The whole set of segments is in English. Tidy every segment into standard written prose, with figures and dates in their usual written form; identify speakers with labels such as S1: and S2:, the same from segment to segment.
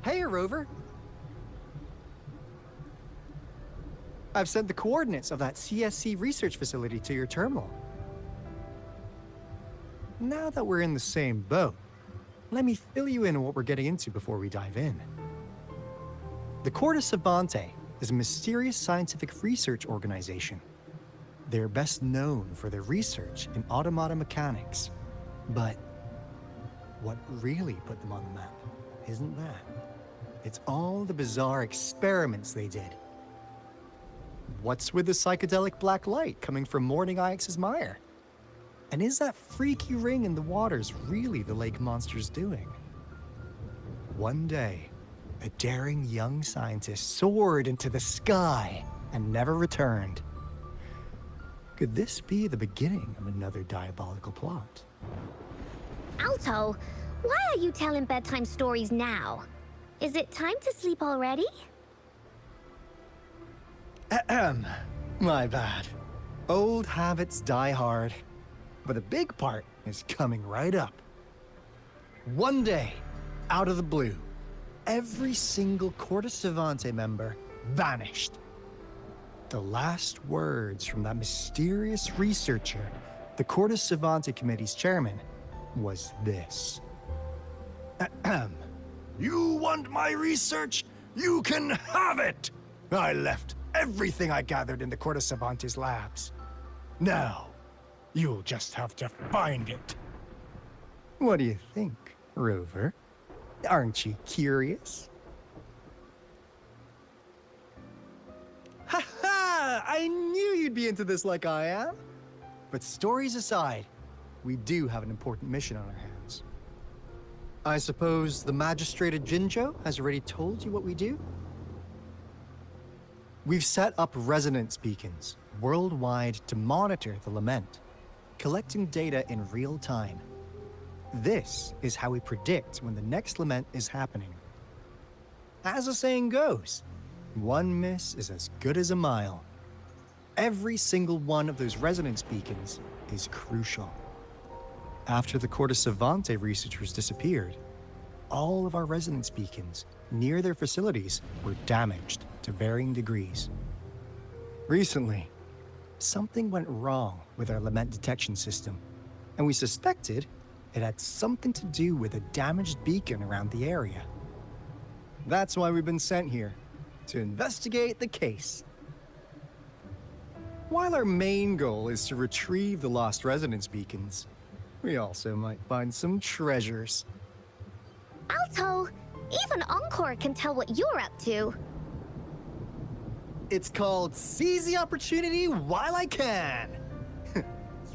S1: Hey, Rover! I've sent the coordinates of that CSC research facility to your terminal. Now that we're in the same boat, let me fill you in on what we're getting into before we dive in. The Corte Savante is a mysterious scientific research organization. They're best known for their research in automata mechanics. But what really put them on the map isn't that. It's all the bizarre experiments they did. What's with the psychedelic black light coming from Morning Ix's mire? And is that freaky ring in the waters really the lake monster's doing? One day, a daring young scientist soared into the sky and never returned. Could this be the beginning of another diabolical plot?
S2: Alto, why are you telling bedtime stories now? Is it time to sleep already?
S1: Ahem. My bad. Old habits die hard. But a big part is coming right up. One day, out of the blue, every single Corte Savante member vanished. The last words from that mysterious researcher, the Corte Savante Committee's chairman, was this. Ahem. You want my research? You can have it! I left everything I gathered in the Corte Savante's labs. Now, you'll just have to find it. What do you think, Rover? Aren't you curious? Ha ha! I knew you'd be into this like I am. But stories aside, we do have an important mission on our hands. I suppose the Magistrated Jinjo has already told you what we do? We've set up resonance beacons worldwide to monitor the lament, collecting data in real time. This is how we predict when the next lament is happening. As the saying goes, one miss is as good as a mile. Every single one of those resonance beacons is crucial. After the Corte Savante researchers disappeared, all of our resonance beacons near their facilities were damaged to varying degrees. Recently, something went wrong with our lament detection system, and we suspected it had something to do with a damaged beacon around the area. That's why we've been sent here, to investigate the case. While our main goal is to retrieve the lost resonance beacons, we also might find some treasures.
S2: Alto, even Encore can tell what you're up to.
S1: It's called Seize the Opportunity While I Can.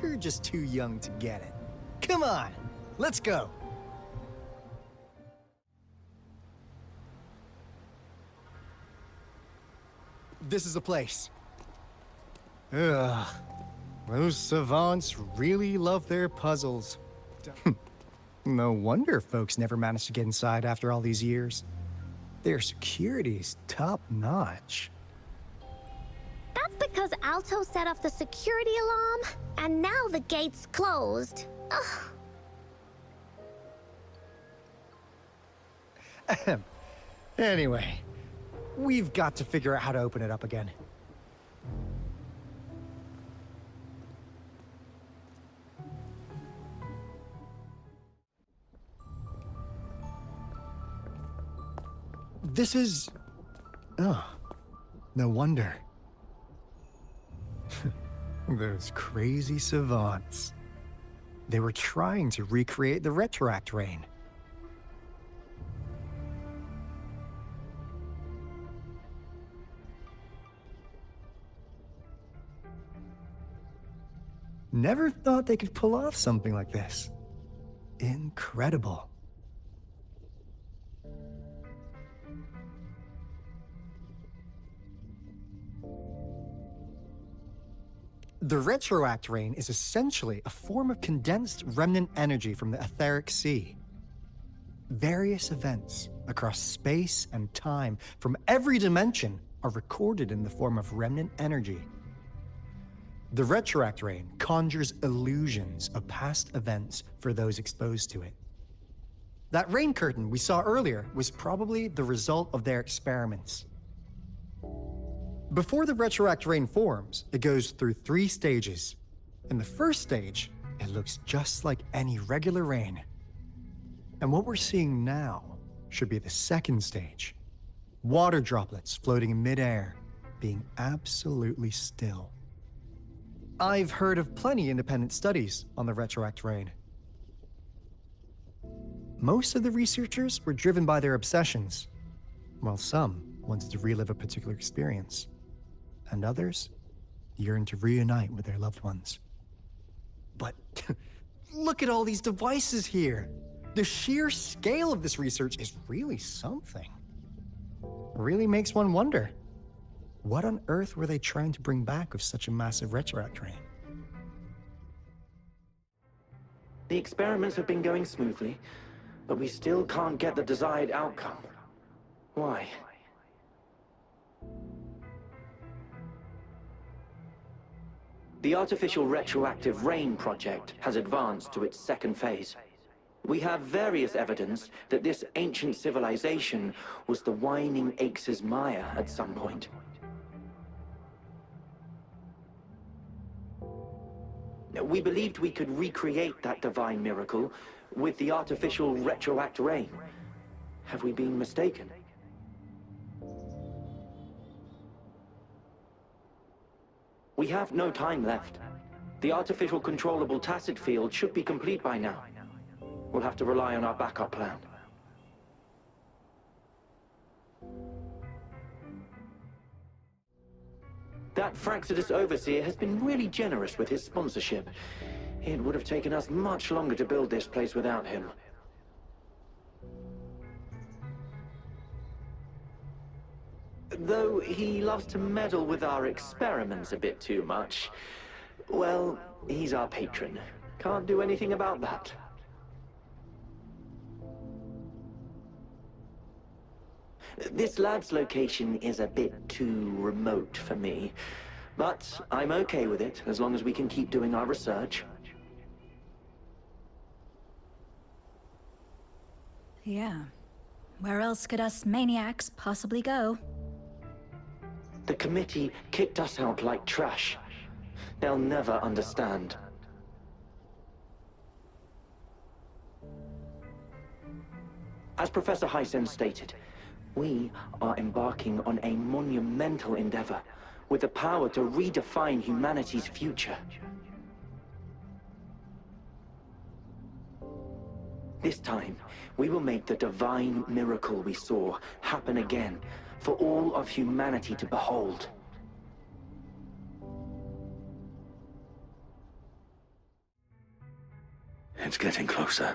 S1: You're just too young to get it. Come on, let's go. This is the place. Ugh, those savants really love their puzzles. No wonder folks never managed to get inside after all these years. Their security's top-notch.
S2: That's because Alto set off the security alarm, and now the gate's closed. Ugh.
S1: Anyway, we've got to figure out how to open it up again. This is... Oh, no wonder. Those crazy savants. They were trying to recreate the retroact rain. Never thought they could pull off something like this. Incredible. The retroact rain is essentially a form of condensed remnant energy from the etheric sea. Various events across space and time from every dimension are recorded in the form of remnant energy. The retroact rain conjures illusions of past events for those exposed to it. That rain curtain we saw earlier was probably the result of their experiments. Before the retroact rain forms, it goes through 3 stages. In the first stage, it looks just like any regular rain. And what we're seeing now should be the second stage. Water droplets floating in midair, being absolutely still. I've heard of plenty independent studies on the retroact rain. Most of the researchers were driven by their obsessions, while some wanted to relive a particular experience, and others yearned to reunite with their loved ones. But look at all these devices here. The sheer scale of this research is really something. Really makes one wonder, what on earth were they trying to bring back with such a massive retroact rain?
S3: The experiments have been going smoothly, but we still can't get the desired outcome. Why? The artificial retroactive rain project has advanced to its second phase. We have various evidence that this ancient civilization was the Whining Aches' Maya at some point. We believed we could recreate that divine miracle with the artificial retroact rain. Have we been mistaken? We have no time left. The artificial controllable tacit field should be complete by now. We'll have to rely on our backup plan. That Fraxidus Overseer has been really generous with his sponsorship. It would have taken us much longer to build this place without him. Though he loves to meddle with our experiments a bit too much. Well, he's our patron. Can't do anything about that. This lab's location is a bit too remote for me, but I'm okay with it as long as we can keep doing our research.
S4: Yeah. Where else could us maniacs possibly go?
S3: The committee kicked us out like trash. They'll never understand. As Professor Hysen stated, we are embarking on a monumental endeavor with the power to redefine humanity's future. This time, we will make the divine miracle we saw happen again for all of humanity to behold.
S5: It's getting closer.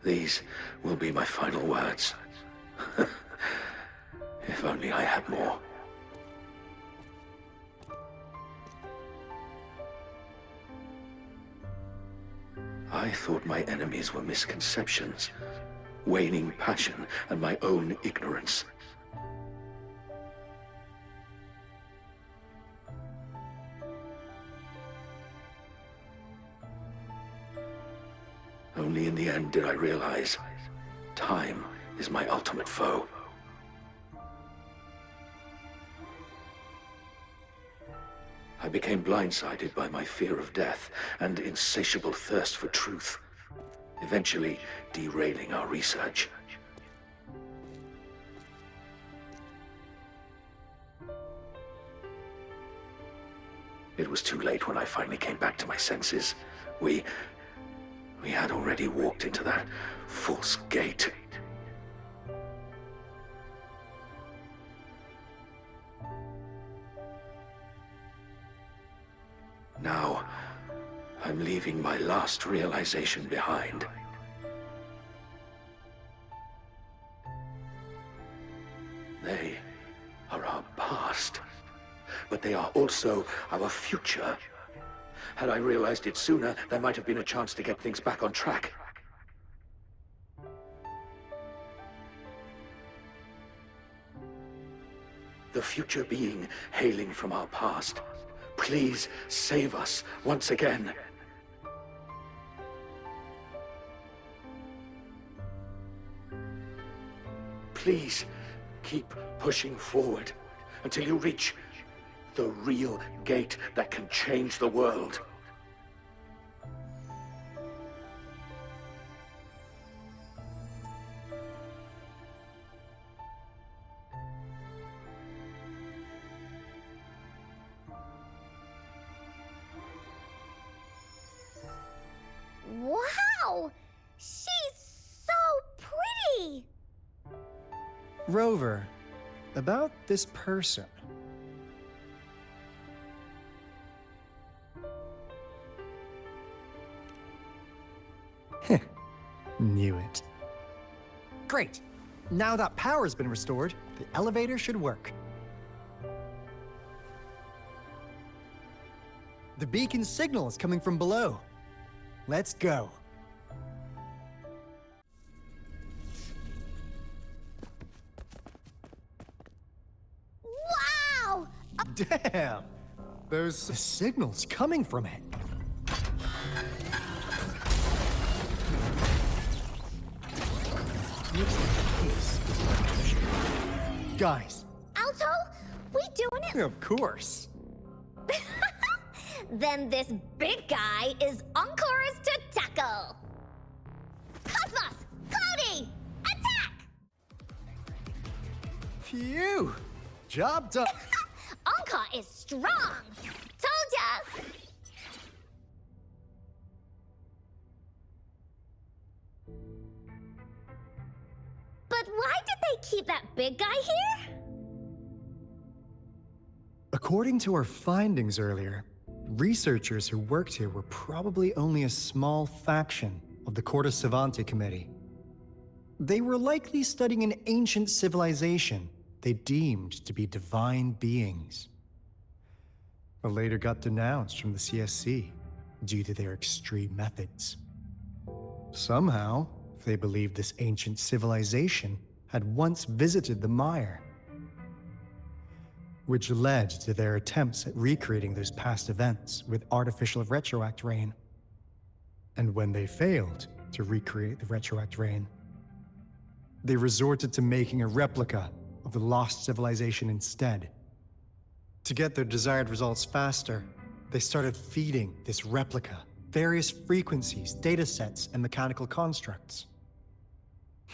S5: These will be my final words. If only I had more. I thought my enemies were misconceptions, waning passion, and my own ignorance. Only in the end did I realize time is my ultimate foe. I became blindsided by my fear of death and insatiable thirst for truth, eventually derailing our research. It was too late when I finally came back to my senses. We had already walked into that false gate. Now, I'm leaving my last realization behind. They are our past, but they are also our future. Had I realized it sooner, there might have been a chance to get things back on track. The future being hailing from our past. Please save us once again. Please, keep pushing forward until you reach the real gate that can change the world.
S2: Wow! She's so pretty!
S1: Rover, about this person. Knew it. Great. Now that power's been restored, the elevator should work. The beacon signal is coming from below. Let's go.
S2: Wow!
S1: Damn! There's signals coming from it. Looks like the case is artificial. Guys,
S2: Alto, we doing it?
S1: of course.
S2: Then this big guy is Encore's to tackle. Cosmos! Cloudy! Attack!
S1: Phew! Job done.
S2: Encore is strong! Told ya! But why did they keep that big guy here?
S1: According to our findings earlier, researchers who worked here were probably only a small faction of the Corte Savante Committee. They were likely studying an ancient civilization they deemed to be divine beings, but later got denounced from the CSC due to their extreme methods. Somehow, they believed this ancient civilization had once visited the Mire, which led to their attempts at recreating those past events with artificial retroact rain. And when they failed to recreate the retroact rain, they resorted to making a replica of the lost civilization instead. To get their desired results faster, they started feeding this replica various frequencies, datasets, and mechanical constructs.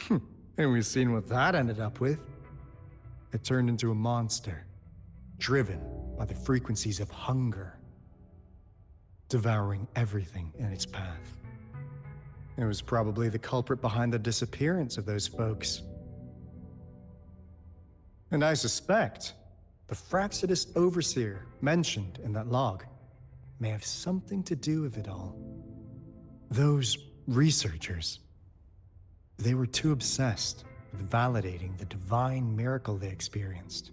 S1: And we've seen what that ended up with. It turned into a monster, driven by the frequencies of hunger, devouring everything in its path. It was probably the culprit behind the disappearance of those folks. And I suspect the Fraxidus Overseer mentioned in that log may have something to do with it all. Those researchers, they were too obsessed with validating the divine miracle they experienced.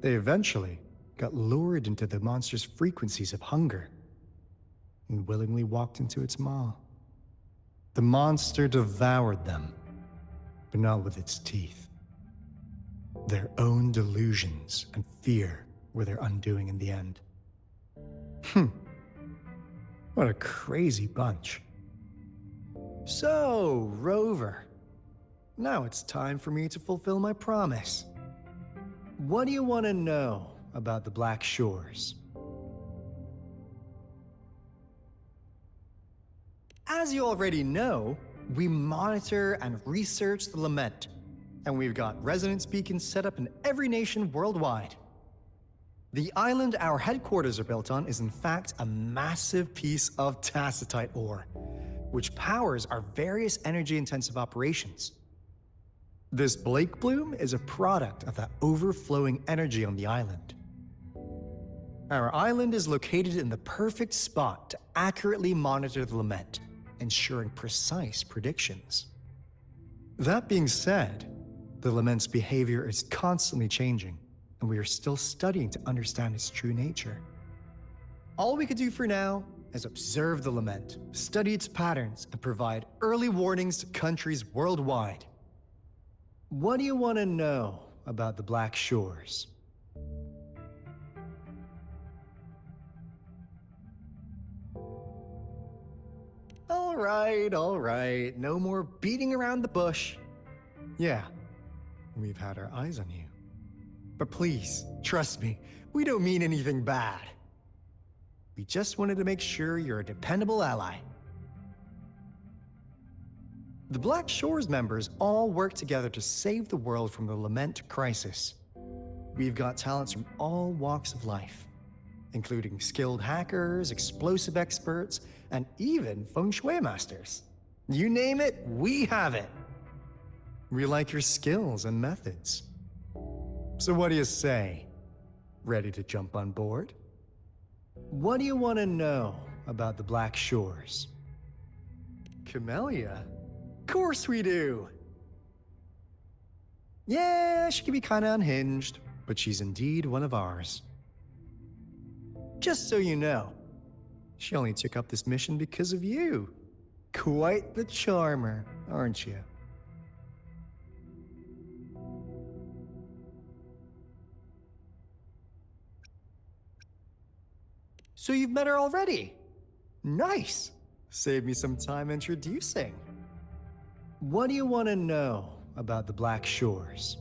S1: They eventually got lured into the monster's frequencies of hunger and willingly walked into its maw. The monster devoured them, but not with its teeth. Their own delusions and fear were their undoing in the end. What a crazy bunch. So, Rover, now it's time for me to fulfill my promise. What do you want to know about the Black Shores? As you already know, we monitor and research the Lament, and we've got resonance beacons set up in every nation worldwide. The island our headquarters are built on is in fact a massive piece of tacitite ore, which powers our various energy-intensive operations. This Blake Bloom is a product of that overflowing energy on the island. Our island is located in the perfect spot to accurately monitor the Lament, ensuring precise predictions. That being said, the Lament's behavior is constantly changing, and we are still studying to understand its true nature. All we can do for now is observe the Lament, study its patterns, and provide early warnings to countries worldwide. What do you want to know about the Black Shores? All right, no more beating around the bush. Yeah, we've had our eyes on you. But please, trust me, we don't mean anything bad. We just wanted to make sure you're a dependable ally. The Black Shores members all work together to save the world from the Lament crisis. We've got talents from all walks of life, including skilled hackers, explosive experts, and even feng shui masters. You name it, we have it. We like your skills and methods. So what do you say? Ready to jump on board? What do you want to know about the Black Shores? Camellia? Of course we do! Yeah, she can be kinda unhinged, but she's indeed one of ours. Just so you know, she only took up this mission because of you. Quite the charmer, aren't you? So you've met her already? Nice! Save me some time introducing. What do you want to know about the Black Shores?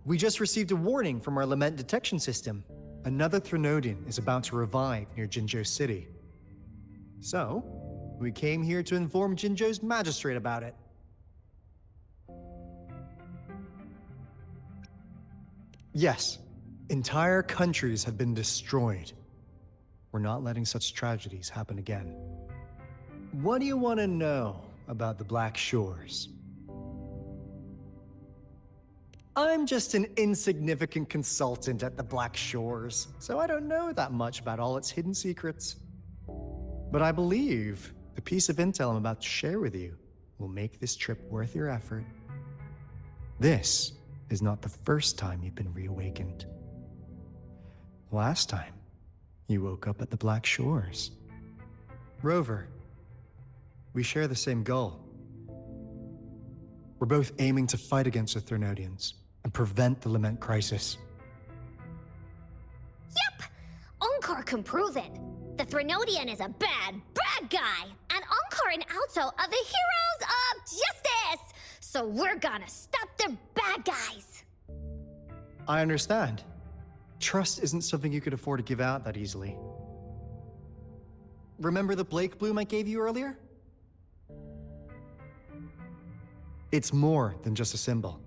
S1: We just received a warning from our lament detection system. Another Threnodian is about to revive near Jinzhou City. So, we came here to inform Jinzhou's magistrate about it. Yes, entire countries have been destroyed. We're not letting such tragedies happen again. What do you want to know about the Black Shores? I'm just an insignificant consultant at the Black Shores, so I don't know that much about all its hidden secrets. But I believe the piece of intel I'm about to share with you will make this trip worth your effort. This is not the first time you've been reawakened. Last time, you woke up at the Black Shores. Rover, we share the same goal. We're both aiming to fight against the Threnodians and prevent the Lament crisis.
S2: Yep! Onkar can prove it. The Threnodian is a bad, bad guy, and Onkar and Alto are the heroes of justice! So we're gonna stop the bad guys!
S1: I understand. Trust isn't something you could afford to give out that easily. Remember the Blake Bloom I gave you earlier? It's more than just a symbol.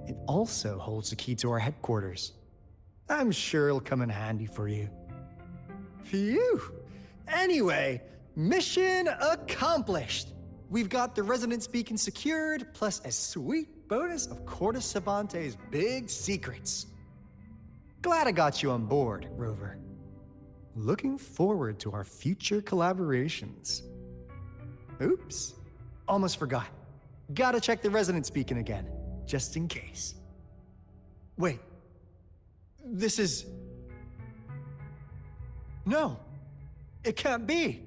S1: It also holds the key to our headquarters. I'm sure it'll come in handy for you. Phew! Anyway, mission accomplished! We've got the resonance beacon secured, plus a sweet bonus of Cortus Savante's big secrets. Glad I got you on board, Rover. Looking forward to our future collaborations. Oops, almost forgot. Gotta check the resonance beacon again, just in case. Wait, this is... No, it can't be.